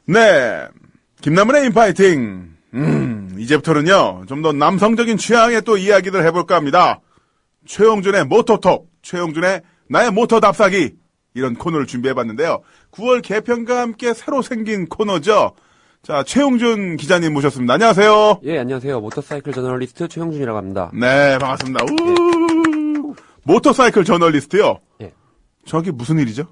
네. 김남은의 인파이팅. 이제부터는요, 좀 더 남성적인 취향의 또 이야기들 해볼까 합니다. 최용준의 모토톡, 최용준의 나의 모터 답사기, 이런 코너를 준비해봤는데요. 9월 개편과 함께 새로 생긴 코너죠. 자, 최용준 기자님 모셨습니다. 안녕하세요. 예, 안녕하세요. 모터사이클 저널리스트 최용준이라고 합니다. 네, 반갑습니다. 모터사이클 저널리스트요? 예. 정확히 무슨 일이죠?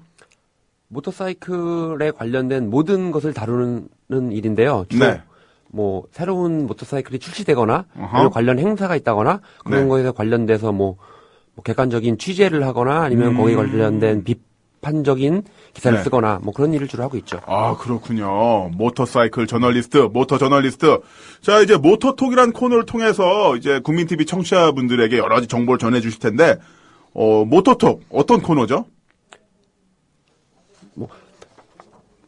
모터사이클에 관련된 모든 것을 다루는 일인데요. 주로 네. 뭐 새로운 모터사이클이 출시되거나 아니면 관련 행사가 있다거나 그런 네. 거에 관련돼서 뭐 객관적인 취재를 하거나 아니면 거기에 관련된 비판적인 기사를 네. 쓰거나 뭐 그런 일을 주로 하고 있죠. 아, 그렇군요. 모터사이클 저널리스트, 모터 저널리스트. 자, 이제 모터톡이란 코너를 통해서 이제 국민TV 청취자분들에게 여러 가지 정보를 전해주실 텐데, 모터톡, 어떤 코너죠?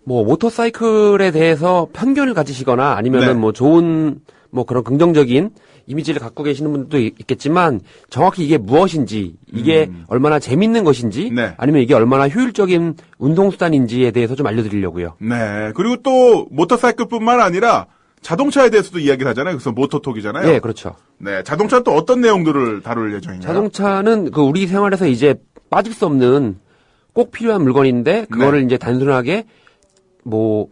뭐 모터사이클에 대해서 편견을 가지시거나 아니면은 네. 뭐 좋은 뭐 그런 긍정적인 이미지를 갖고 계시는 분들도 있겠지만 정확히 이게 무엇인지 이게 얼마나 재밌는 것인지 네. 아니면 이게 얼마나 효율적인 운동수단인지에 대해서 좀 알려드리려고요. 네. 그리고 또, 모터사이클뿐만 아니라 자동차에 대해서도 이야기를 하잖아요. 그래서 모터톡이잖아요. 네, 그렇죠. 네. 자동차는 또 어떤 내용들을 다룰 예정인가요? 자동차는 그 우리 생활에서 이제 빠질 수 없는 꼭 필요한 물건인데 그거를 이제 단순하게 뭐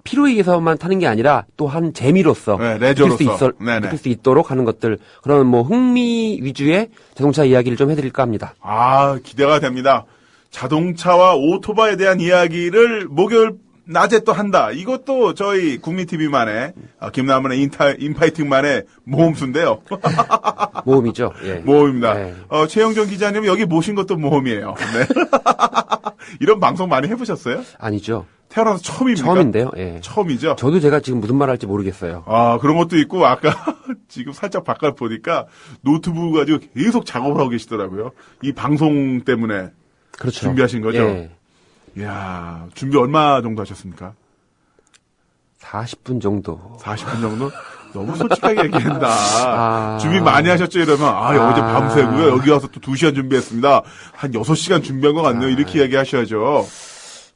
필요에 의해서만 타는 게 아니라 또 한 재미로서 네, 레저로서. 느낄 수 있도록 하는 것들 그런 뭐 흥미 위주의 자동차 이야기를 좀 해드릴까 합니다. 아, 기대가 됩니다. 자동차와 오토바이에 대한 이야기를 목요일 낮에 또 한다. 이것도 저희 국민TV만의, 김남은의 인파이팅만의 모험수인데요. 모험이죠. 예. 모험입니다. 네. 최영정 기자님 여기 모신 것도 모험이에요. 네. 이런 방송 많이 해보셨어요? 아니죠. 태어나서 처음입니까? 처음인데요. 예. 처음이죠? 저도 제가 지금 무슨 말 할지 모르겠어요. 아, 그런 것도 있고, 아까 지금 살짝 바깥 보니까 노트북 가지고 계속 작업을 하고 계시더라고요. 이 방송 때문에 그렇죠. 준비하신 거죠? 예. 이야, 준비 얼마 정도 하셨습니까? 40분 정도. 40분 정도? 너무 솔직하게 얘기한다. 아. 준비 많이 하셨죠? 이러면, 어제 밤새고요. 여기 와서 또 2시간 준비했습니다. 한 6시간 준비한 것 같네요. 이렇게 이야기하셔야죠.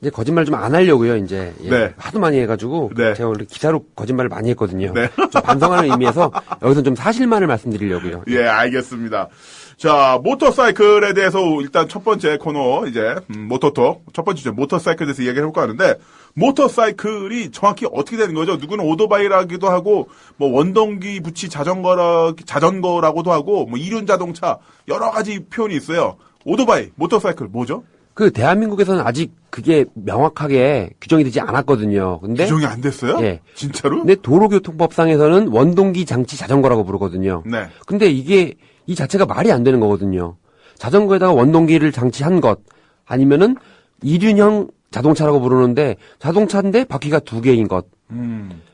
이제 거짓말 좀 안 하려고요, 이제. 예. 네. 하도 많이 해가지고. 네. 제가 원래 기사로 거짓말을 많이 했거든요. 네. 좀 반성하는 의미에서 여기서 좀 사실만을 말씀드리려고요. 예, 알겠습니다. 자, 모터사이클에 대해서 일단 첫 번째 코너, 이제, 모터톡. 첫 번째 주제, 모터사이클에 대해서 이야기를 해볼까 하는데, 모터사이클이 정확히 어떻게 되는 거죠? 누구는 오토바이라기도 하고, 뭐, 원동기 부치 자전거라고도 하고, 뭐, 이륜 자동차, 여러 가지 표현이 있어요. 오토바이, 모터사이클, 뭐죠? 그 대한민국에서는 아직 그게 명확하게 규정이 되지 않았거든요. 근데 규정이 안 됐어요? 예. 진짜로? 근데 도로교통법상에서는 원동기 장치 자전거라고 부르거든요. 네. 근데 이게 이 자체가 말이 안 되는 거거든요. 자전거에다가 원동기를 장치한 것 아니면은 이륜형 자동차라고 부르는데 자동차인데 바퀴가 2개인 것.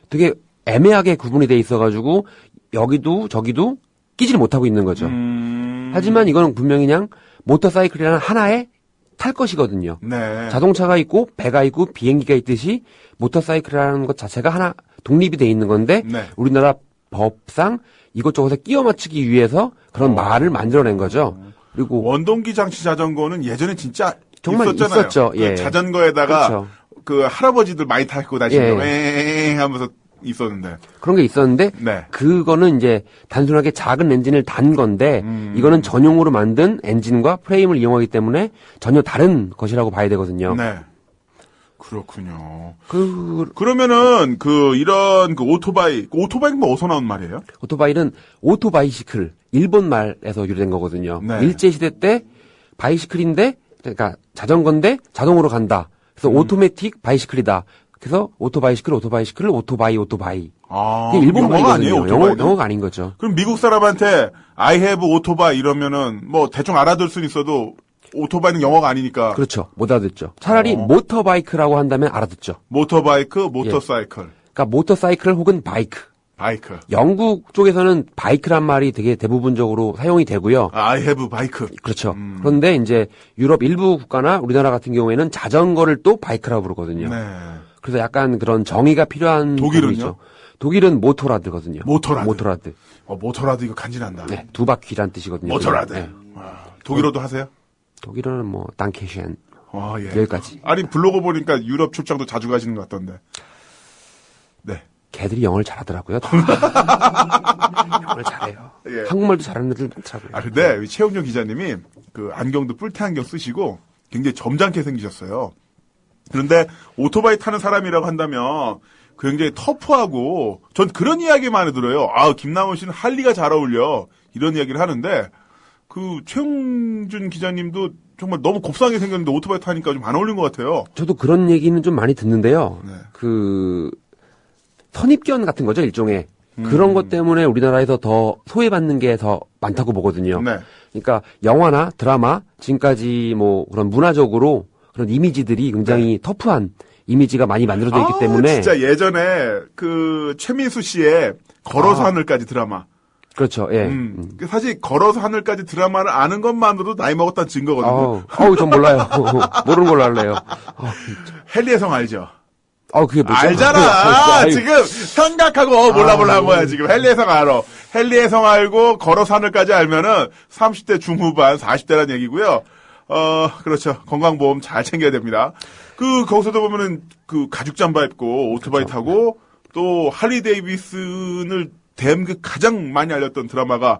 되게 애매하게 구분이 돼 있어가지고 여기도 저기도 끼지를 못하고 있는 거죠. 하지만 이거는 분명히 그냥 모터사이클이라는 하나의 탈 것이거든요. 네. 자동차가 있고 배가 있고 비행기가 있듯이 모터사이클이라는 것 자체가 하나 독립이 돼 있는 건데 네. 우리나라 법상 이것저것에 끼워 맞추기 위해서 그런 말을 만들어낸 거죠. 그리고 원동기 장치 자전거는 예전에 진짜 정말 있었잖아요. 있었죠. 그 예. 자전거에다가 그렇죠. 그 할아버지들 많이 타고 다니는 예. 거 하면서 있었는데. 그런 게 있었는데 네. 그거는 이제 단순하게 작은 엔진을 단 건데 이거는 전용으로 만든 엔진과 프레임을 이용하기 때문에 전혀 다른 것이라고 봐야 되거든요. 네. 그렇군요. 그 그러면은 이런 오토바이는 뭐 어디서 나온 말이에요? 오토바이는 오토바이시클 일본 말에서 유래된 거거든요. 네. 일제 시대 때 바이시클인데 그러니까 자전거인데 자동으로 간다. 그래서 오토매틱 바이시클이다. 그래서 오토바이시클, 오토바이. 이게 일본 영어가 말이거든요. 아니에요, 오토바이는? 영어가 아닌 거죠. 그럼 미국 사람한테 I have 오토바이 이러면은 뭐 대충 알아들 수는 있어도 오토바이는 영어가 아니니까. 그렇죠. 못 알아듣죠. 차라리 모터바이크라고 한다면 알아듣죠. 모터바이크, 모터사이클. 그러니까 모터사이클 혹은 바이크. 바이크. 영국 쪽에서는 바이크란 말이 되게 대부분적으로 사용이 되고요. I have 바이크. 그렇죠. 그런데 이제 유럽 일부 국가나 우리나라 같은 경우에는 자전거를 또 바이크라고 부르거든요. 네. 그래서 약간 그런 정의가 필요한 독일은요? 부분이죠. 독일은 모토라드거든요. 모토라드. 모토라드 이거 간지난다. 네, 두 바퀴란 뜻이거든요. 모토라드. 네. 와, 독일어도 하세요? 독일어는 뭐 단케셴 예. 여기까지. 아니 블로그 보니까 유럽 출장도 자주 가시는 것 같던데. 걔들이 영어를 잘하더라고요. 영어를 잘해요. 예. 한국말도 잘하는 애들 많더라고요. 아, 근데 최용렬 기자님이 그 안경도 뿔테 안경 쓰시고 굉장히 점잖게 생기셨어요. 그런데 오토바이 타는 사람이라고 한다면 굉장히 터프하고 전 그런 이야기 많이 들어요. 아, 김남훈 씨는 할리가 잘 어울려. 이런 이야기를 하는데 그 최용준 기자님도 정말 너무 곱상하게 생겼는데 오토바이 타니까 좀 안 어울린 것 같아요. 저도 그런 얘기는 좀 많이 듣는데요. 네. 그 선입견 같은 거죠, 일종의. 그런 것 때문에 우리나라에서 더 소외받는 게 더 많다고 보거든요. 네. 그러니까 영화나 드라마, 지금까지 뭐 그런 문화적으로 그런 이미지들이 굉장히 터프한 이미지가 많이 만들어져 있기 때문에. 진짜 예전에 그 최민수 씨의 걸어서 하늘까지 드라마. 그렇죠, 예. 사실 걸어서 하늘까지 드라마를 아는 것만으로도 나이 먹었다는 증거거든요. 전 몰라요. 모르는 걸로 할래요. 헨리의 성 알죠? 그게 뭐죠? 알잖아. 지금 생각하고 몰라 한 거야. 지금 헨리의 성 알아. 헨리의 성 알고 걸어서 하늘까지 알면은 30대 중후반, 40대란 얘기고요. 그렇죠. 건강보험 잘 챙겨야 됩니다. 거기서도 보면은 그 가죽 잠바 입고 오토바이 그렇죠. 타고 또 할리 데이비슨을 대한민국 가장 많이 알렸던 드라마가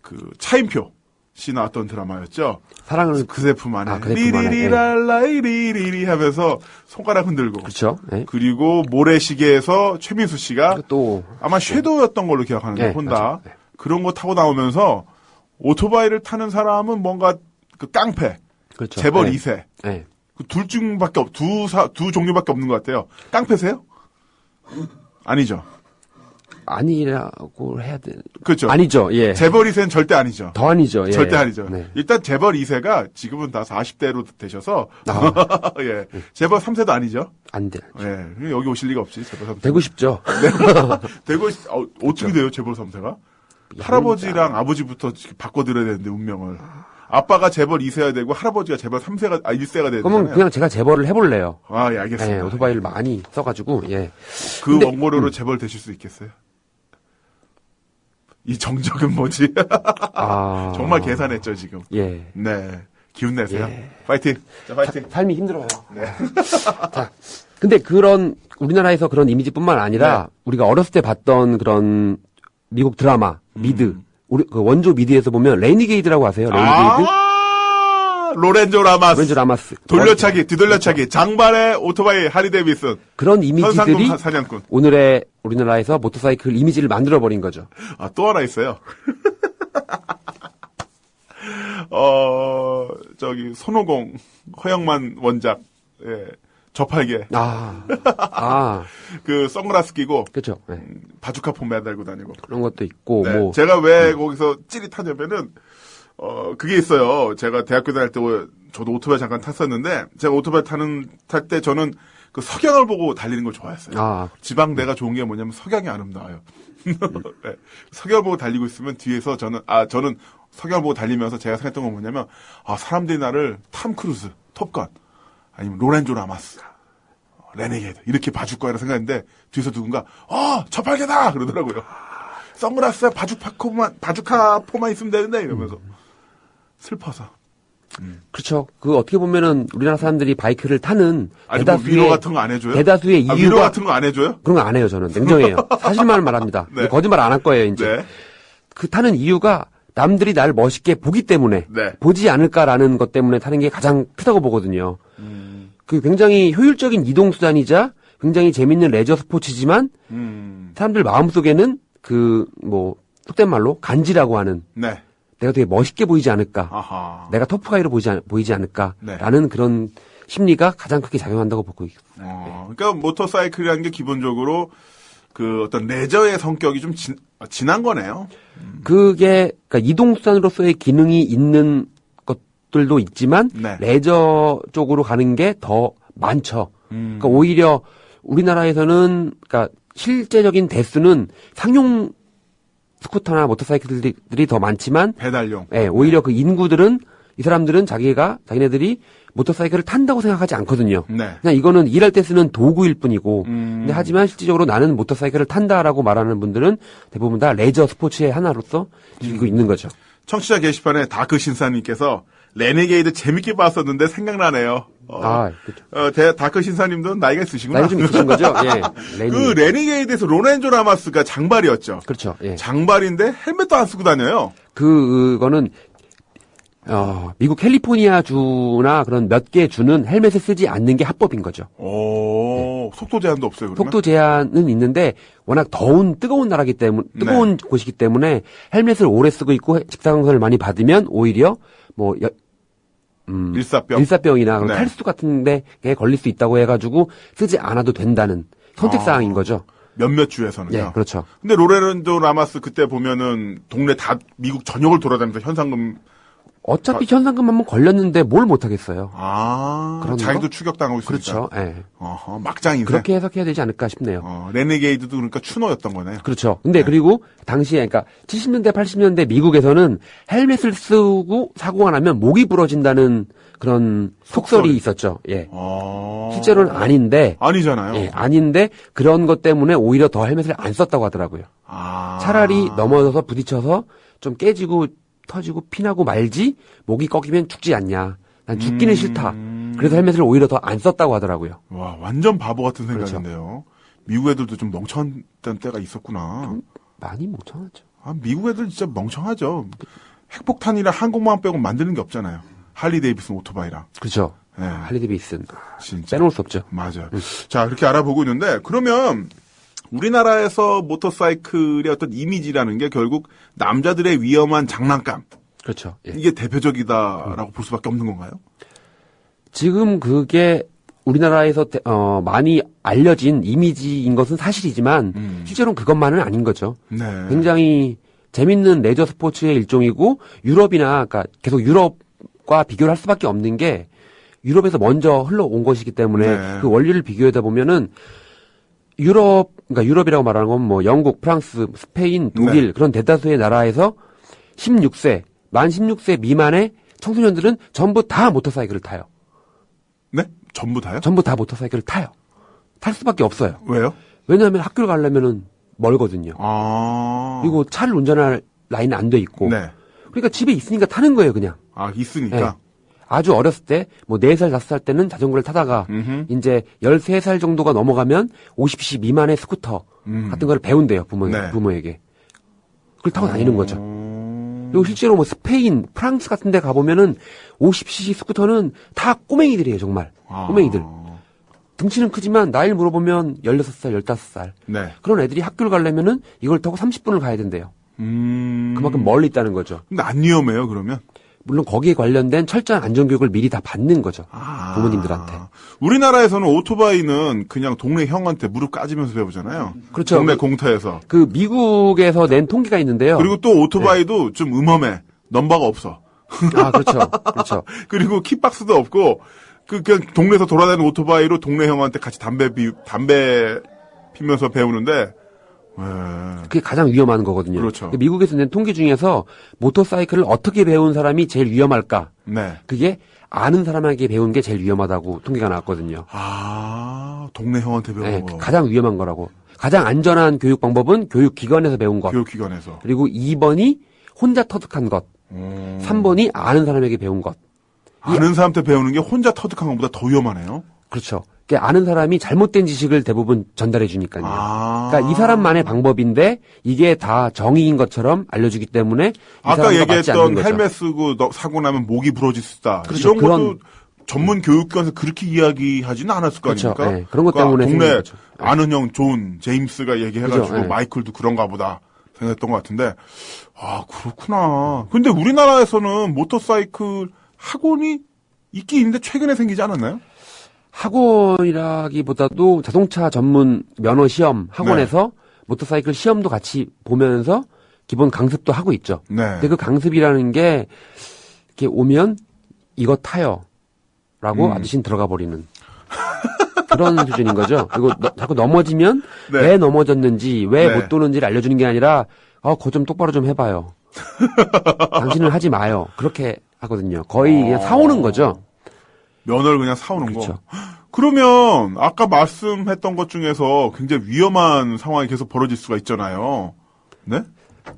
그 차인표 씨 나왔던 드라마였죠. 사랑을 그 제품 안에 그 제품 안에, 리리리랄라이리리리 하면서 손가락 흔들고. 그렇죠. 예. 그리고 모래시계에서 최민수 씨가 또 아마 섀도우였던 걸로 기억하는데 네, 혼다. 맞죠. 네. 그런 거 타고 나오면서 오토바이를 타는 사람은 뭔가 그 깡패, 그렇죠. 재벌 예. 2세. 예. 그 둘 중밖에 두 종류밖에 없는 것 같아요. 깡패세요? 아니죠. 아니라고 해야 돼. 그렇죠. 아니죠. 예. 재벌 2세는 절대 아니죠. 더 아니죠. 예. 절대 아니죠. 네. 일단 재벌 2세가 지금은 다 40대로 되셔서 예. 재벌 3세도 아니죠. 안 돼. 예. 여기 오실 리가 없지. 재벌 3세. 되고 싶죠. 되고 어떻게 돼요? 재벌 3세가? 할아버지랑 아버지부터 바꿔드려야 되는데 운명을. 아빠가 재벌 2세가 되고 할아버지가 재벌 3세가 1세가 되잖아요. 그러면 그냥 제가 재벌을 해볼래요. 예, 알겠습니다. 예, 오토바이를 많이 써가지고 예. 그 원고료로 재벌 되실 수 있겠어요? 이 정적은 뭐지? 정말 계산했죠 지금. 예. 네. 기운 내세요. 예. 파이팅. 자, 파이팅. 삶이 힘들어요. 네. 자, 근데 그런 우리나라에서 그런 이미지뿐만 아니라 우리가 어렸을 때 봤던 그런 미국 드라마 미드. 우리 그 원조 미드에서 보면 레니게이드라고 아세요? 레니게이드? 로렌조 라마스. 돌려차기, 뒤돌려차기, 장발의 오토바이 하리 데이비슨. 그런 이미지들이 사냥꾼. 오늘의 우리나라에서 모터사이클 이미지를 만들어버린 거죠. 또 하나 있어요. 손오공, 허영만 원작, 예, 저팔계. 그 선글라스 끼고. 그렇죠. 네. 바주카 폼 매달고 다니고. 그런 것도 있고, 네, 제가 왜 거기서 찌릿하냐면은, 그게 있어요. 제가 대학교 다닐 때 저도 오토바이 잠깐 탔었는데, 제가 오토바이 탈 때 저는 그 석양을 보고 달리는 걸 좋아했어요. 지방대가 좋은 게 뭐냐면 석양이 아름다워요. 네. 석양을 보고 달리고 있으면 뒤에서 저는 석양을 보고 달리면서 제가 생각했던 건 뭐냐면, 사람들이 나를 탐 크루즈, 톱건, 아니면 로렌조 라마스, 레네게이드 이렇게 봐줄 거라고 생각했는데 뒤에서 누군가 저팔계다 그러더라고요. 선글라스에 바주카포만 있으면 되는데 이러면서 슬퍼서. 그렇죠. 그 어떻게 보면은 우리나라 사람들이 바이크를 타는 대다수의 위로 같은 거 안 해줘요? 대다수의 이유가 위로 같은 거 안 해줘요? 그런 거 안 해요. 저는 냉정해요. 사실만을 말합니다. 네. 거짓말 안 할 거예요. 이제 네. 그 타는 이유가 남들이 날 멋있게 보기 때문에 보지 않을까라는 것 때문에 타는 게 가장 크다고 보거든요. 그 굉장히 효율적인 이동 수단이자 굉장히 재밌는 레저 스포츠지만 사람들 마음속에는 속된 말로 간지라고 하는 내가 되게 멋있게 보이지 않을까, 내가 터프가이로 보이지 않을까라는 그런 심리가 가장 크게 작용한다고 보고 있어요. 그러니까 모터사이클이라는 게 기본적으로 그 어떤 레저의 성격이 좀 진한 거네요. 그게 그러니까 이동 수단으로서의 기능이 있는 것들도 있지만 레저 쪽으로 가는 게 더 많죠. 그러니까 오히려 우리나라에서는 그러니까 실제적인 대수는 상용 스쿠터나 모터사이클들이 더 많지만 배달용. 오히려 그 인구들은 이 사람들은 자기네들이 모터사이클을 탄다고 생각하지 않거든요. 그냥 이거는 일할 때 쓰는 도구일 뿐이고. 근데 하지만 실질적으로 나는 모터사이클을 탄다라고 말하는 분들은 대부분 다 레저 스포츠의 하나로서 즐기고 있는 거죠. 청취자 게시판에 다크 신사님께서 레네게이드 재밌게 봤었는데 생각나네요. 그렇죠. 다크 신사님도 나이가 있으시구나. 나이 좀 있으신 거죠? 예. 그 레네게이드에서 로렌조 라마스가 장발이었죠. 그렇죠. 예. 장발인데 헬멧도 안 쓰고 다녀요. 그거는 미국 캘리포니아 주나 그런 몇 개 주는 헬멧을 쓰지 않는 게 합법인 거죠. 속도 제한도 없어요, 그러면? 속도 제한은 있는데 워낙 뜨거운 나라기 때문에 뜨거운 곳이기 때문에 헬멧을 오래 쓰고 있고 직사광선을 많이 받으면 오히려 뭐 일사병이나 네. 탈수 같은 데에 걸릴 수 있다고 해가지고 쓰지 않아도 된다는 선택사항인 거죠. 몇몇 주에서는요. 예, 그렇죠. 근데 로렌조 라마스 그때 보면은 동네 다 미국 전역을 돌아다니면서 현상금 어차피 현상금 한번 걸렸는데 뭘 못하겠어요. 그런 자기도 추격당하고 있으니까. 그렇죠. 예. 막장 인생. 그렇게 해석해야 되지 않을까 싶네요. 레네게이드도 그러니까 추노였던 거네요. 그렇죠. 근데 그리고 당시에 그러니까 70년대 80년대 미국에서는 헬멧을 쓰고 사고가 나면 목이 부러진다는 그런 속설이 있었죠. 예. 실제로는 아닌데 아니잖아요. 예, 아닌데 그런 것 때문에 오히려 더 헬멧을 안 썼다고 하더라고요. 차라리 넘어져서 부딪혀서 좀 깨지고 터지고 피나고 말지 목이 꺾이면 죽지 않냐. 난 죽기는 싫다. 그래서 헬멧을 오히려 더 안 썼다고 하더라고요. 와, 완전 바보 같은 생각인데요. 그렇죠. 미국 애들도 좀 멍청했던 때가 있었구나. 많이 멍청하죠. 미국 애들 진짜 멍청하죠. 핵폭탄이랑 항공모함 빼고 만드는 게 없잖아요. 할리 데이비슨 오토바이랑. 그렇죠. 네. 할리 데이비슨 진짜 빼놓을 수 없죠. 맞아요. 자, 그렇게 알아보고 있는데 그러면 우리나라에서 모터사이클의 어떤 이미지라는 게 결국 남자들의 위험한 장난감. 그렇죠. 예. 이게 대표적이다라고 볼 수밖에 없는 건가요? 지금 그게 우리나라에서 많이 알려진 이미지인 것은 사실이지만 실제로는 그것만은 아닌 거죠. 네. 굉장히 재밌는 레저 스포츠의 일종이고 유럽이나 그러니까 계속 유럽과 비교를 할 수밖에 없는 게 유럽에서 먼저 흘러온 것이기 때문에 네. 그 원리를 비교하다 보면은 그러니까 유럽이라고 말하는 건 뭐 영국, 프랑스, 스페인, 독일 네. 그런 대다수의 나라에서 만 16세 미만의 청소년들은 전부 다 모터사이클을 타요. 네? 전부 다요? 전부 다 모터사이클을 타요. 탈 수밖에 없어요. 왜요? 왜냐하면 학교를 가려면은 멀거든요. 그리고 차를 운전할 라인은 안 돼 있고. 네. 그러니까 집에 있으니까 타는 거예요, 그냥. 있으니까. 네. 아주 어렸을 때, 뭐 4살, 5살 때는 자전거를 타다가, 이제 13살 정도가 넘어가면 50cc 미만의 스쿠터 같은 걸 배운대요, 부모에게. 그걸 타고 다니는 거죠. 그리고 실제로 뭐 스페인, 프랑스 같은 데 가보면은 50cc 스쿠터는 다 꼬맹이들이에요, 정말. 꼬맹이들. 등치는 크지만 나이를 물어보면 16살, 15살. 네. 그런 애들이 학교를 가려면은 이걸 타고 30분을 가야 된대요. 그만큼 멀리 있다는 거죠. 근데 안 위험해요, 그러면? 물론 거기에 관련된 철저한 안전교육을 미리 다 받는 거죠. 부모님들한테. 우리나라에서는 오토바이는 그냥 동네 형한테 무릎 까지면서 배우잖아요. 그렇죠. 동네 공터에서. 그 미국에서 낸 통계가 있는데요. 그리고 또 오토바이도 좀 음험해. 넘버가 없어. 그렇죠. 그렇죠. 그리고 킥박스도 없고 그냥 동네에서 돌아다니는 오토바이로 동네 형한테 같이 담배 피면서 배우는데 그게 가장 위험한 거거든요. 그렇죠. 미국에서 낸 통계 중에서 모터사이클을 어떻게 배운 사람이 제일 위험할까? 네. 그게 아는 사람에게 배운 게 제일 위험하다고 통계가 나왔거든요. 동네 형한테 배우는 네, 거. 가장 위험한 거라고. 가장 안전한 교육 방법은 교육기관에서 배운 것. 교육기관에서. 그리고 2번이 혼자 터득한 것. 3번이 아는 사람에게 배운 것. 아는 사람한테 배우는 게 혼자 터득한 것보다 더 위험하네요. 그렇죠. 그러니까 아는 사람이 잘못된 지식을 대부분 전달해 주니까요. 그러니까 이 사람만의 방법인데 이게 다 정의인 것처럼 알려주기 때문에 아까 얘기했던 헬멧 쓰고 사고 나면 목이 부러질 수 있다. 그렇죠. 이런 것도 전문 교육기관에서 그렇게 이야기하지는 않았을 거 그렇죠. 아닙니까? 네, 그런 것 때문에 동네 거죠. 아는 형 존 제임스가 얘기해가지고 그렇죠. 네. 마이클도 그런가 보다 생각했던 것 같은데 그렇구나. 근데 우리나라에서는 모터사이클 학원이 있긴 있는데 최근에 생기지 않았나요? 학원이라기보다도 자동차 전문 면허 시험 학원에서 모터사이클 시험도 같이 보면서 기본 강습도 하고 있죠. 네. 근데 그 강습이라는 게 이렇게 오면 이거 타요. 라고 아저씨는 들어가 버리는 그런 수준인 거죠. 그리고 자꾸 넘어지면 왜 넘어졌는지 왜 못 도는지를 알려주는 게 아니라 그거 좀 똑바로 좀 해봐요. 당신은 하지 마요. 그렇게 하거든요. 거의 그냥 사오는 거죠. 면허를 그냥 사오는 그렇죠. 거. 그러면 아까 말씀했던 것 중에서 굉장히 위험한 상황이 계속 벌어질 수가 있잖아요. 네?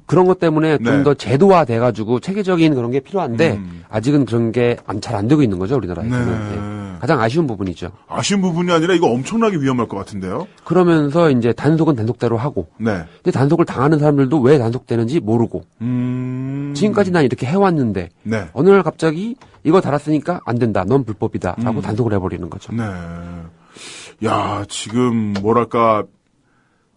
그런 것 때문에 네. 좀 더 제도화 돼가지고 체계적인 그런 게 필요한데 아직은 그런 게 잘 안 되고 있는 거죠 우리나라에서는. 네. 예. 가장 아쉬운 부분이죠. 아쉬운 부분이 아니라 이거 엄청나게 위험할 것 같은데요. 그러면서 이제 단속은 단속대로 하고, 네. 근데 단속을 당하는 사람들도 왜 단속되는지 모르고 지금까지 난 이렇게 해왔는데 네. 어느 날 갑자기 이거 달았으니까 안 된다, 넌 불법이다라고 단속을 해버리는 거죠. 네. 야, 지금 뭐랄까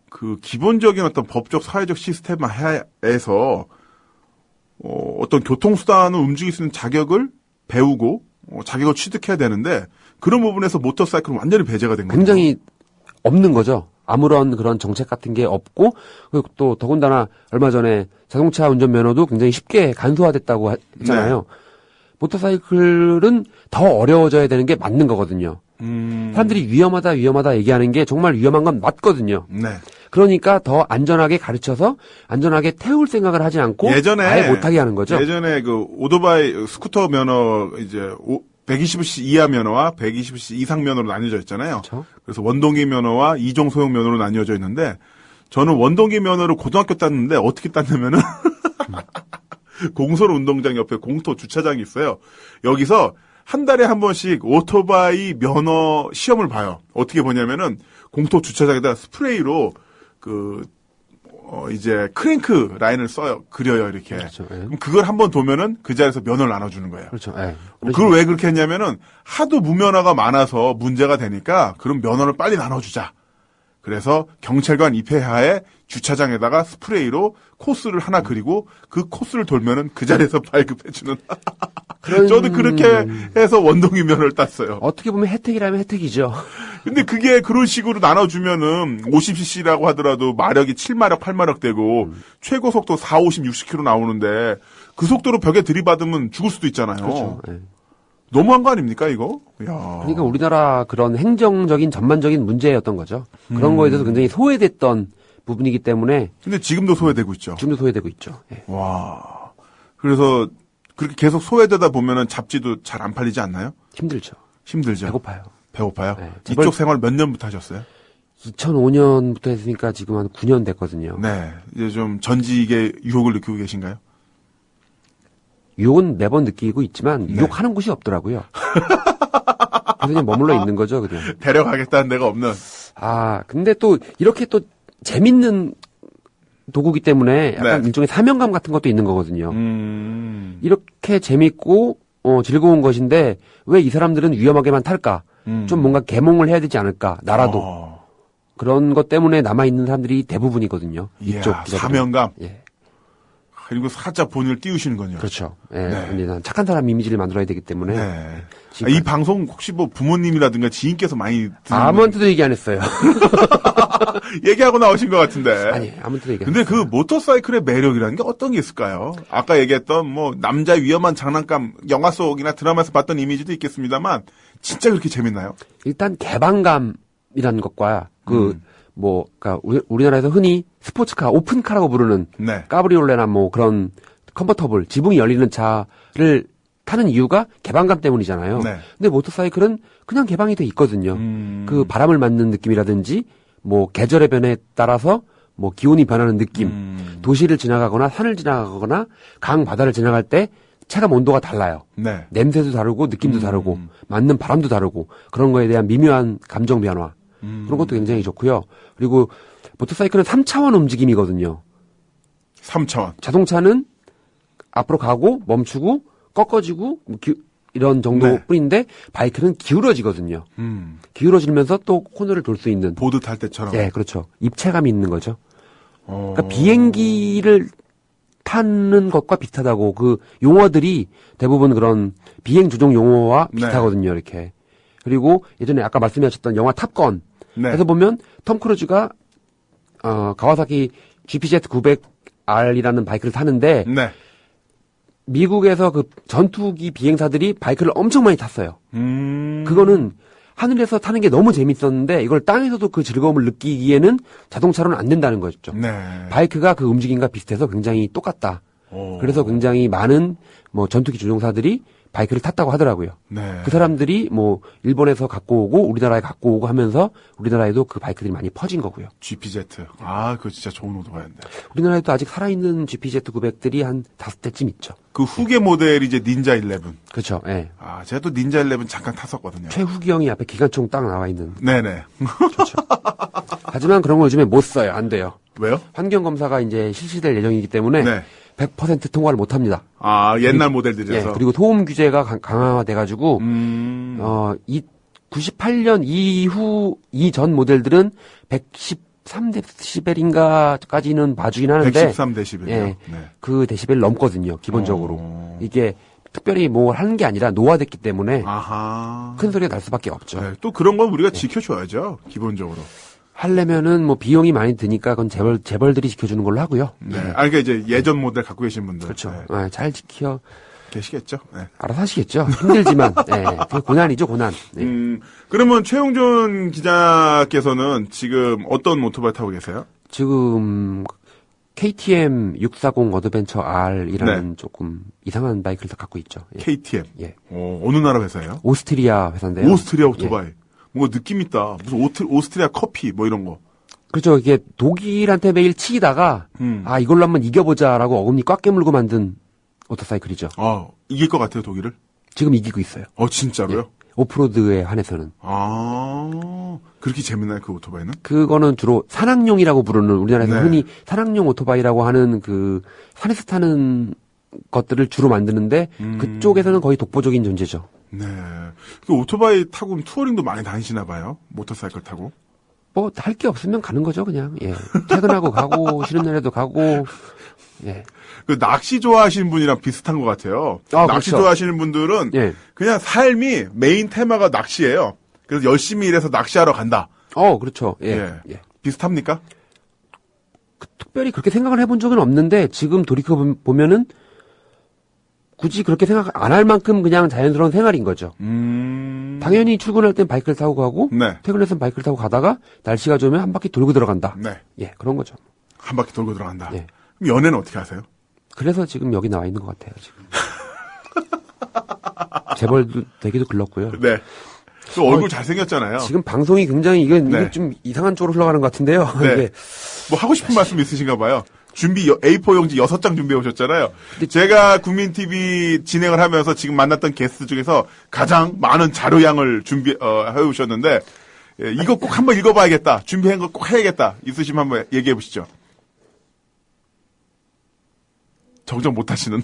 그 기본적인 어떤 법적 사회적 시스템 하에서 어떤 교통수단을 움직일 수 있는 자격을 배우고 자격을 취득해야 되는데 그런 부분에서 모터사이클은 완전히 배제가 된 거죠. 굉장히 없는 거죠. 아무런 그런 정책 같은 게 없고, 그리고 또 더군다나 얼마 전에 자동차 운전면허도 굉장히 쉽게 간소화됐다고 했잖아요. 모터사이클은 더 어려워져야 되는 게 맞는 거거든요. 사람들이 위험하다 얘기하는 게 정말 위험한 건 맞거든요. 네. 그러니까 더 안전하게 가르쳐서 안전하게 태울 생각을 하지 않고 예전에 아예 못하게 하는 거죠. 예전에 그 오토바이 스쿠터 면허 이제 120cc 이하 면허와 120cc 이상 면허로 나뉘어져 있잖아요. 그렇죠. 그래서 원동기 면허와 이종 소형 면허로 나뉘어져 있는데 저는 원동기 면허를 고등학교 땄는데 어떻게 땄냐면은 공설 운동장 옆에 공터 주차장이 있어요. 여기서 한 달에 한 번씩 오토바이 면허 시험을 봐요. 어떻게 보냐면은 공터 주차장에다 스프레이로 이제 크랭크 라인을 써요. 그려요, 이렇게. 그렇죠. 예. 그럼 그걸 한번 도면은 그 자리에서 면허를 나눠주는 거예요. 그렇죠. 예. 그걸 왜 그렇게 했냐면은 하도 무면허가 많아서 문제가 되니까 그럼 면허를 빨리 나눠주자. 그래서 경찰관 입회하에 주차장에다가 스프레이로 코스를 하나 그리고 그 코스를 돌면은 그 자리에서 발급해주는. 저도 그렇게 해서 원동기 면허를 땄어요. 어떻게 보면 혜택이라면 혜택이죠. 근데 그게 그런 식으로 나눠주면은 50cc라고 하더라도 마력이 7마력, 8마력 되고 최고 속도 4, 50, 60km 나오는데 그 속도로 벽에 들이받으면 죽을 수도 있잖아요. 그렇죠. 예. 너무한 거 아닙니까 이거? 야. 그러니까 우리나라 그런 행정적인 전반적인 문제였던 거죠. 그런 거에 대해서 굉장히 소외됐던 부분이기 때문에 근데 지금도 소외되고 있죠. 지금도 소외되고 있죠. 예. 와. 그래서 그렇게 계속 소외되다 보면은 잡지도 잘 안 팔리지 않나요? 힘들죠. 힘들죠. 배고파요. 배고파요? 네. 이쪽 생활 몇 년부터 하셨어요? 2005년부터 했으니까 지금 한 9년 됐거든요. 네. 이제 좀 전직의 유혹을 느끼고 계신가요? 유혹은 매번 느끼고 있지만 네. 유혹하는 곳이 없더라고요. 그래서 그냥 머물러 있는 거죠, 그냥. 데려가겠다는 데가 없는. 아, 근데 또 이렇게 또 재밌는 도구기 때문에 약간 네. 일종의 사명감 같은 것도 있는 거거든요. 음. 이렇게 재밌고 즐거운 것인데 왜 이 사람들은 위험하게만 탈까? 좀 뭔가 계몽을 해야 되지 않을까? 나라도. 그런 것 때문에 남아있는 사람들이 대부분이거든요. 이야, 이쪽 기자들은. 사명감. 예. 그리고 살짝 본인을 띄우시는군요. 그렇죠. 예. 네. 근데 난 착한 사람 이미지를 만들어야 되기 때문에. 네. 지금 이 방송 혹시 뭐 부모님이라든가 지인께서 많이 듣는 아무한테도 얘기 안 했어요. 얘기하고 나오신 것 같은데. 아니, 아무한테도 얘기 안 근데 했어요. 그 모터사이클의 매력이라는 게 어떤 게 있을까요? 아까 얘기했던 뭐 남자의 위험한 장난감 영화 속이나 드라마에서 봤던 이미지도 있겠습니다만 진짜 그렇게 재밌나요? 일단 개방감이라는 것과 그러니까 우리나라에서 흔히 스포츠카, 오픈카라고 부르는 네. 까브리올레나 뭐 그런 컨버터블, 지붕이 열리는 차를 타는 이유가 개방감 때문이잖아요. 네. 근데 모터사이클은 그냥 개방이 돼 있거든요. 그 바람을 맞는 느낌이라든지 뭐 계절의 변화에 따라서 뭐 기온이 변하는 느낌, 도시를 지나가거나 산을 지나가거나 강 바다를 지나갈 때 체감 온도가 달라요. 네. 냄새도 다르고 느낌도 다르고 맞는 바람도 다르고 그런 거에 대한 미묘한 감정 변화 그런 것도 굉장히 좋고요. 그리고 모터사이클은 3차원 움직임이거든요. 3차원. 자동차는 앞으로 가고 멈추고 꺾어지고 이런 정도뿐인데 바이크는 기울어지거든요. 기울어지면서 또 코너를 돌 수 있는. 보드 탈 때처럼. 네, 그렇죠. 입체감이 있는 거죠. 그러니까 비행기를 타는 것과 비슷하다고 그 용어들이 대부분 그런 비행 조종 용어와 비슷하거든요. 이렇게. 그리고 예전에 아까 말씀하셨던 영화 탑건 네. 에서 보면 톰 크루즈가 가와사키 GPZ-900R이라는 바이크를 타는데 네. 미국에서 그 전투기 비행사들이 바이크를 엄청 많이 탔어요. 그거는 하늘에서 타는 게 너무 재밌었는데 이걸 땅에서도 그 즐거움을 느끼기에는 자동차로는 안 된다는 거죠. 네. 바이크가 그 움직임과 비슷해서 굉장히 똑같다. 그래서 굉장히 많은 뭐 전투기 조종사들이 바이크를 탔다고 하더라고요. 네. 그 사람들이 뭐 일본에서 갖고 오고 우리나라에 갖고 오고 하면서 우리나라에도 그 바이크들이 많이 퍼진 거고요. GPZ. 아, 그거 진짜 좋은 오토바이인데. 우리나라에도 아직 살아있는 GPZ900들이 한 5대쯤 있죠. 그 후계 모델이 이제 닌자 11. 그렇죠. 예. 아, 제가 또 닌자 11 잠깐 탔었거든요. 최후기형이 앞에 기관총 딱 나와 있는. 네네. 좋죠. 하지만 그런 거 요즘에 못 써요. 안 돼요. 왜요? 환경검사가 이제 실시될 예정이기 때문에 네. 100% 통과를 못 합니다. 아, 옛날 예, 모델들이라서. 그리고 소음 규제가 강화돼가지고, 98년 이후, 이전 모델들은 113데시벨인가까지는 봐주긴 하는데, 113데시벨이요. 예, 네. 그 데시벨 넘거든요, 기본적으로. 이게 특별히 뭘 하는 게 아니라 노화됐기 때문에 아하. 큰 소리가 날 수밖에 없죠. 네, 또 그런 건 우리가 지켜줘야죠, 기본적으로. 하려면은 뭐 비용이 많이 드니까 그건 재벌들이 지켜주는 걸로 하고요. 네. 아, 그러니까 이제 예전 모델 갖고 계신 분들. 그렇죠. 네. 아, 잘 지켜. 계시겠죠. 네. 알아서 하시겠죠. 힘들지만, 예, 그게 고난이죠, 고난. 네. 그러면 최용준 기자께서는 지금 어떤 오토바이 타고 계세요? 지금 KTM 640 어드벤처 R이라는 네. 조금 이상한 바이크를 다 갖고 있죠. 예. KTM. 예. 어느 나라 회사예요? 오스트리아 회사인데요. 오스트리아 오토바이. 뭔가 느낌 있다. 무슨 오스트리아 커피 뭐 이런 거. 그렇죠. 이게 독일한테 매일 치이다가 아 이걸로 한번 이겨보자라고 어금니 꽉 깨물고 만든 오토사이클이죠. 아, 이길 것 같아요, 독일을? 지금 이기고 있어요. 진짜로요? 예. 오프로드에 한해서는. 아, 그렇게 재밌나요, 그 오토바이는? 그거는 주로 산악용이라고 부르는 우리나라에서 네. 흔히 산악용 오토바이라고 하는 그 산에서 타는 것들을 주로 만드는데 그쪽에서는 거의 독보적인 존재죠. 네. 그 오토바이 타고 투어링도 많이 다니시나 봐요. 모터사이클 타고. 뭐 할 게 없으면 가는 거죠, 그냥. 예. 퇴근하고 가고 쉬는 날에도 가고. 예. 그 낚시 좋아하시는 분이랑 비슷한 것 같아요. 아, 낚시 그렇죠. 좋아하시는 분들은 예. 그냥 삶이 메인 테마가 낚시예요. 그래서 열심히 일해서 낚시하러 간다. 그렇죠. 예. 예. 예. 비슷합니까? 특별히 그렇게 생각을 해본 적은 없는데 지금 돌이켜 보면은 굳이 그렇게 생각 안 할 만큼 그냥 자연스러운 생활인 거죠. 당연히 출근할 땐 바이크를 타고 가고 네. 퇴근해서 바이크를 타고 가다가 날씨가 좋으면 한 바퀴 돌고 들어간다. 네. 예, 그런 거죠. 한 바퀴 돌고 들어간다. 예. 그럼 연애는 어떻게 하세요? 그래서 지금 여기 나와 있는 것 같아요, 지금. 재벌도 되기도 글렀고요. 네. 그 얼굴 잘생겼잖아요. 지금 방송이 굉장히 이게 네. 좀 이상한 쪽으로 흘러가는 것 같은데요. 네. 이게 뭐 하고 싶은 말씀 있으신가 봐요. A4 용지 6장 준비해 오셨잖아요. 제가 국민TV 진행을 하면서 지금 만났던 게스트 중에서 가장 많은 자료양을 해 오셨는데, 예, 이거 꼭 한번 읽어봐야겠다. 준비한 거 꼭 해야겠다. 있으시면 한번 얘기해 보시죠. 정정 못 하시는.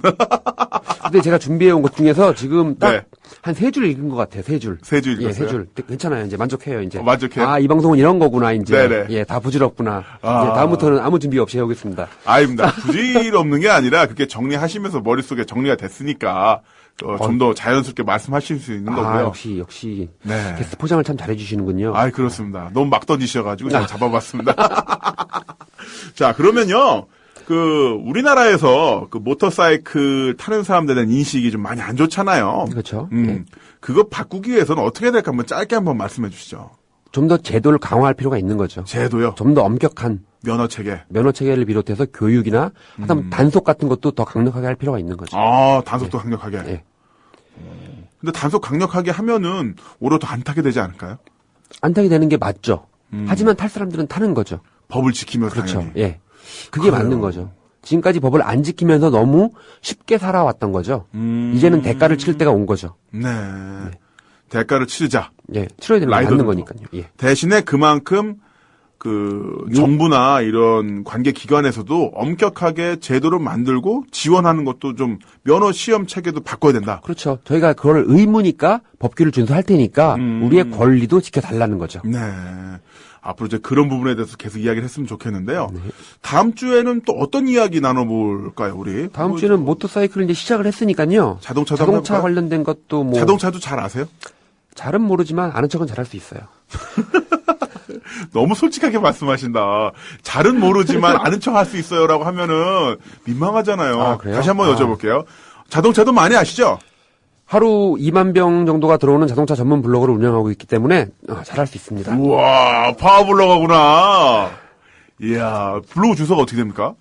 근데 제가 준비해온 것 중에서 지금 딱 네. 한 3줄 읽은 것 같아요. 3줄. 세 줄 예, 읽었어요? 3줄. 괜찮아요. 이제 만족해요. 이제. 만족해요? 아, 이 방송은 이런 거구나. 이제. 네네. 예, 다 부질없구나. 아. 이제 다음부터는 아무 준비 없이 해오겠습니다. 아닙니다. 부질없는 게 아니라 그렇게 정리하시면서 머릿속에 정리가 됐으니까 좀 더 자연스럽게 말씀하실 수 있는 거고요. 아, 역시. 네. 게스트 포장을 참 잘해주시는군요. 아이, 그렇습니다. 너무 막 던지셔가지고 제가 잡아봤습니다. 자, 그러면요. 우리나라에서 모터사이클 타는 사람들에 대한 인식이 좀 많이 안 좋잖아요. 그렇죠. 예. 그거 바꾸기 위해서는 어떻게 해야 될까 한번 짧게 한번 말씀해 주시죠. 좀 더 제도를 강화할 필요가 있는 거죠. 제도요. 좀 더 엄격한 면허 체계. 면허 체계를 비롯해서 교육이나 하다못해 단속 같은 것도 더 강력하게 할 필요가 있는 거죠. 단속도 강력하게. 예. 근데 단속 강력하게 하면은 오히려 더 안 타게 되지 않을까요? 안 타게 되는 게 맞죠. 하지만 탈 사람들은 타는 거죠. 법을 지키면서 그렇죠. 당연히. 예. 그게 그래요. 맞는 거죠. 지금까지 법을 안 지키면서 너무 쉽게 살아왔던 거죠. 이제는 대가를 치를 때가 온 거죠. 네. 대가를 치르자. 예. 치러야 되는 게 맞는 라이더들도. 거니까요. 예. 대신에 그만큼 정부나 이런 관계 기관에서도 엄격하게 제도를 만들고 지원하는 것도 좀 면허 시험 체계도 바꿔야 된다. 그렇죠. 저희가 그걸 의무니까 법규를 준수할 테니까 우리의 권리도 지켜달라는 거죠. 네. 앞으로 이제 그런 부분에 대해서 계속 이야기를 했으면 좋겠는데요. 다음 주에는 또 어떤 이야기 나눠볼까요, 우리? 다음 주에는 모터사이클을 이제 시작을 했으니까요. 자동차도 한번 자동차 해볼까요? 관련된 것도 뭐 자동차도 잘 아세요? 잘은 모르지만 아는 척은 잘할 수 있어요. 너무 솔직하게 말씀하신다. 잘은 모르지만 아는 척 할 수 있어요라고 하면은 민망하잖아요. 아, 그래요? 다시 한번 여쭤볼게요. 자동차도 많이 아시죠? 하루 2만 병 정도가 들어오는 자동차 전문 블로그를 운영하고 있기 때문에 잘할 수 있습니다. 우와, 파워블로거구나. 이야, 블로그 주소가 어떻게 됩니까?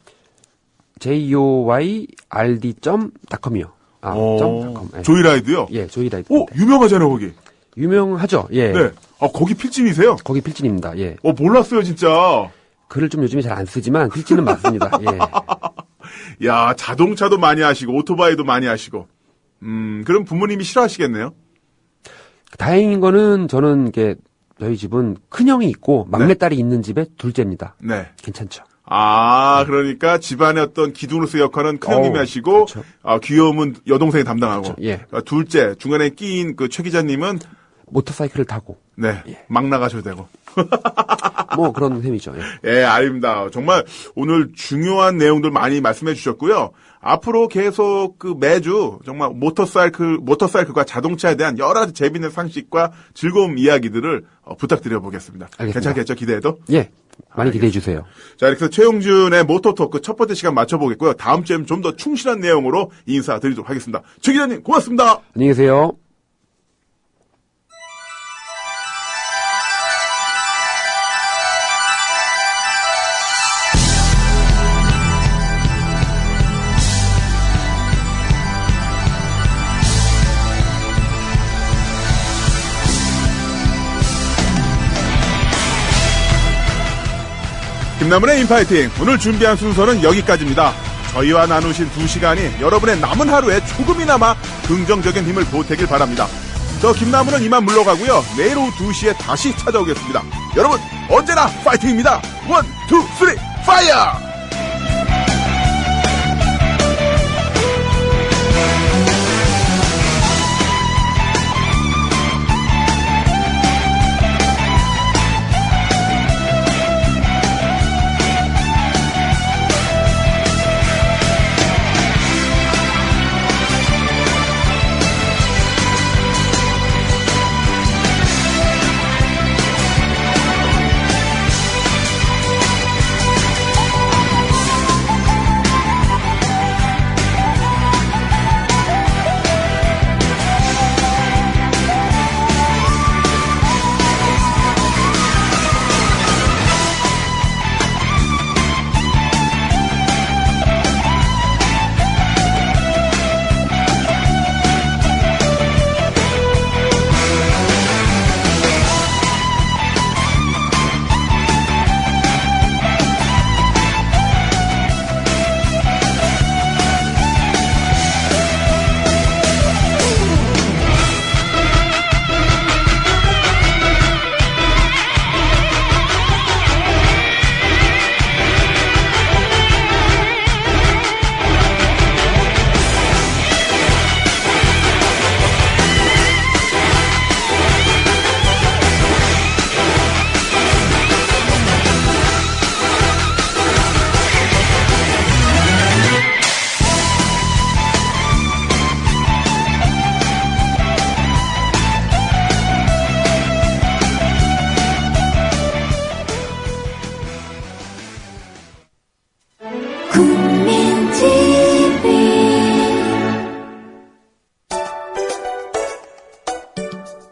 joyrd.com이요. .com. 예. 조이라이드요? 예, 조이라이드. 오, 유명하잖아요, 거기. 유명하죠. 예. 네. 거기 필진이세요? 거기 필진입니다. 예. 몰랐어요, 진짜. 글을 좀 요즘에 잘 안 쓰지만 필진은 맞습니다. 예. 야, 자동차도 많이 하시고 오토바이도 많이 하시고. 그럼 부모님이 싫어하시겠네요. 다행인 거는 저는 이게 저희 집은 큰형이 있고 막내딸이 있는 집에 둘째입니다. 네. 괜찮죠. 그러니까 집안의 어떤 기둥으로서 역할은 큰형님이 하시고, 그렇죠. 귀여움은 여동생이 담당하고. 그렇죠. 예. 둘째, 중간에 끼인 그 최 기자님은 모터사이클을 타고. 네. 예. 막 나가셔도 되고. 뭐 그런 셈이죠. 예. 예, 아닙니다. 정말 오늘 중요한 내용들 많이 말씀해 주셨고요. 앞으로 계속 매주 정말 모터사이클과 자동차에 대한 여러 가지 재미있는 상식과 즐거운 이야기들을 부탁드려 보겠습니다. 알겠습니다. 괜찮겠죠? 기대해도? 예. 많이 기대해 주세요. 자, 이렇게 해서 최용준의 모터토크 첫 번째 시간 맞춰보겠고요. 다음 주에는 좀 더 충실한 내용으로 인사드리도록 하겠습니다. 최 기자님 고맙습니다. 안녕히 계세요. 김남은의 인파이팅. 오늘 준비한 순서는 여기까지입니다. 저희와 나누신 2시간이 여러분의 남은 하루에 조금이나마 긍정적인 힘을 보태길 바랍니다. 저 김남은은 이만 물러가고요. 내일 오후 2시에 다시 찾아오겠습니다. 여러분 언제나 파이팅입니다. 1, 2, 3, 파이어!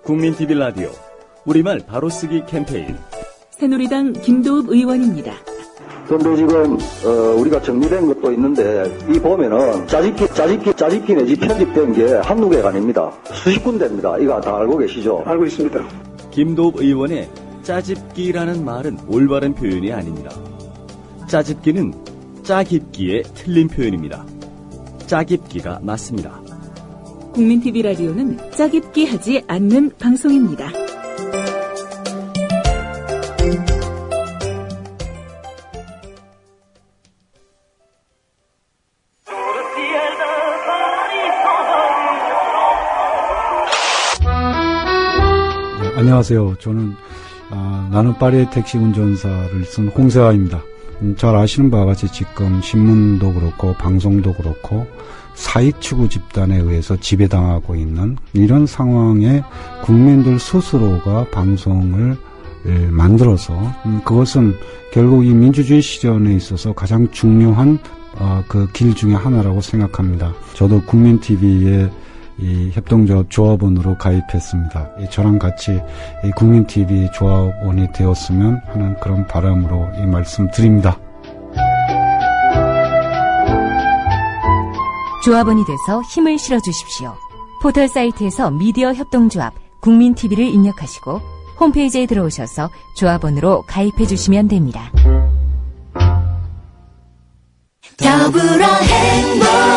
국민TV 라디오 우리말 바로쓰기 캠페인 새누리당 김도읍 의원입니다. 그런데 지금 우리가 정리된 것도 있는데 이 보면은 짜집기 내지 편집된 게 한두 개가 아닙니다. 수십 군데입니다. 이거 다 알고 계시죠? 알고 있습니다. 김도읍 의원의 짜집기라는 말은 올바른 표현이 아닙니다. 짜집기는 짜깁기의 틀린 표현입니다. 짜깁기가 맞습니다. 국민TV 라디오는 짜깁기 하지 않는 방송입니다. 네, 안녕하세요. 저는 나는 파리의 택시 운전사를 쓴 홍세화입니다. 잘 아시는 바와 같이 지금 신문도 그렇고 방송도 그렇고 사익 추구 집단에 의해서 지배당하고 있는 이런 상황에 국민들 스스로가 방송을 만들어서 그것은 결국 이 민주주의 실현에 있어서 가장 중요한 그 길 중에 하나라고 생각합니다. 저도 국민TV에 이 협동조합 조합원으로 가입했습니다. 저랑 같이 이 국민TV 조합원이 되었으면 하는 그런 바람으로 이 말씀 드립니다. 조합원이 돼서 힘을 실어주십시오. 포털 사이트에서 미디어 협동조합 국민TV를 입력하시고 홈페이지에 들어오셔서 조합원으로 가입해 주시면 됩니다. 더불어 행복